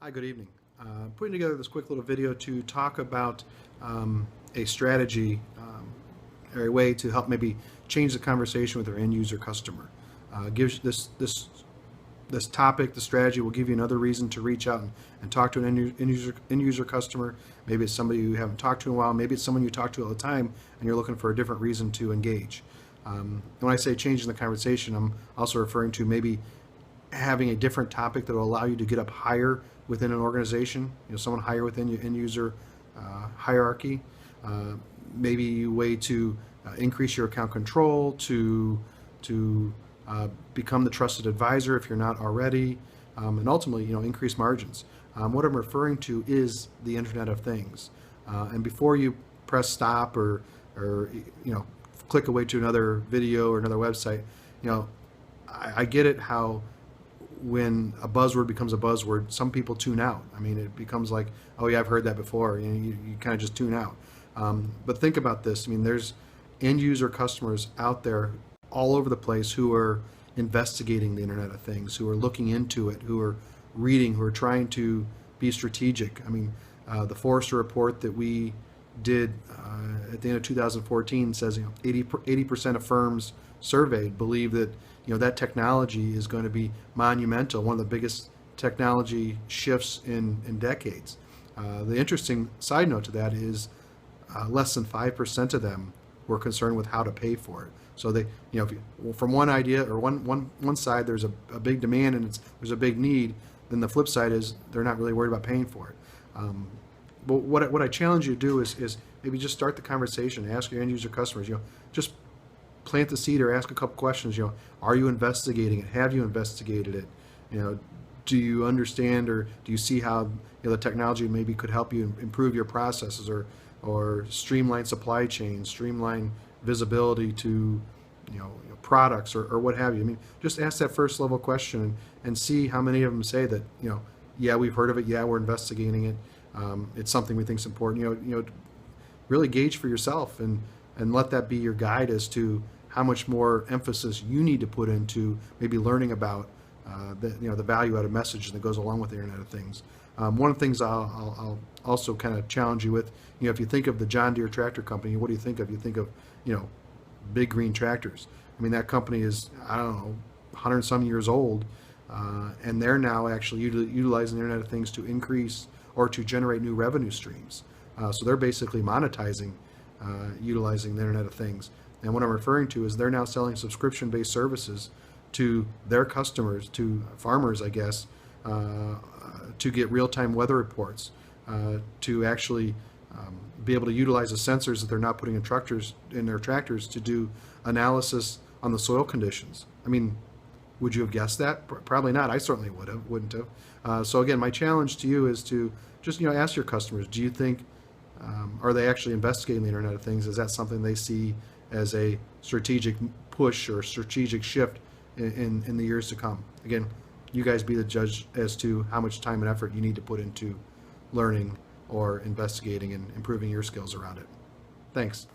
Hi, good evening. Putting together this quick little video to talk about a strategy, or a way to help maybe change the conversation with our end user customer. Gives this topic, the strategy will give you another reason to reach out and talk to an end user customer. Maybe it's somebody you haven't talked to in a while. Maybe it's someone you talk to all the time and you're looking for a different reason to engage. When I say changing the conversation, I'm also referring to maybe having a different topic that will allow you to get up higher within an organization, someone higher within your end user hierarchy. Maybe a way to increase your account control, to become the trusted advisor if you're not already, and ultimately, increase margins. What I'm referring to is the Internet of Things. And before you press stop or click away to another video or another website, I get it how when a buzzword becomes a buzzword, some people tune out. I mean, it becomes like, oh yeah, I've heard that before. You kind of just tune out. But think about this. I mean, there's end user customers out there all over the place who are investigating the Internet of Things, who are looking into it, who are reading, who are trying to be strategic. I mean, the Forrester report that we did at the end of 2014 says 80% of firms surveyed believe that that technology is going to be monumental, one of the biggest technology shifts in decades. The interesting side note to that is less than 5% of them were concerned with how to pay for it. So they, from one idea or one side, there's a big demand and there's a big need. Then the flip side is they're not really worried about paying for it. But what I challenge you to do is maybe just start the conversation. Ask your end user customers. Just plant the seed or ask a couple questions. Are you investigating it? Have you investigated it? Do you understand or do you see how the technology maybe could help you improve your processes or streamline supply chains, streamline visibility to products or what have you? I mean, just ask that first level question and see how many of them say that yeah, we've heard of it. Yeah, we're investigating it. It's something we think is important. Really gauge for yourself and let that be your guide as to how much more emphasis you need to put into maybe learning about the value-added message that goes along with the Internet of Things. One of the things I'll also kind of challenge you with, if you think of the John Deere tractor company, what do you think of? You think of big green tractors. I mean, that company is, I don't know, 100 some years old, and they're now actually utilizing the Internet of Things to increase or to generate new revenue streams. So they're basically monetizing utilizing the Internet of Things. And what I'm referring to is they're now selling subscription-based services to their customers, to farmers, I guess, to get real-time weather reports, to actually be able to utilize the sensors that they're not putting in their tractors to do analysis on the soil conditions. I mean, would you have guessed that? Probably not. I certainly wouldn't have. So again, my challenge to you is to just ask your customers, do you think are they actually investigating the Internet of Things? Is that something they see as a strategic push or strategic shift in the years to come? Again, you guys be the judge as to how much time and effort you need to put into learning or investigating and improving your skills around it. Thanks.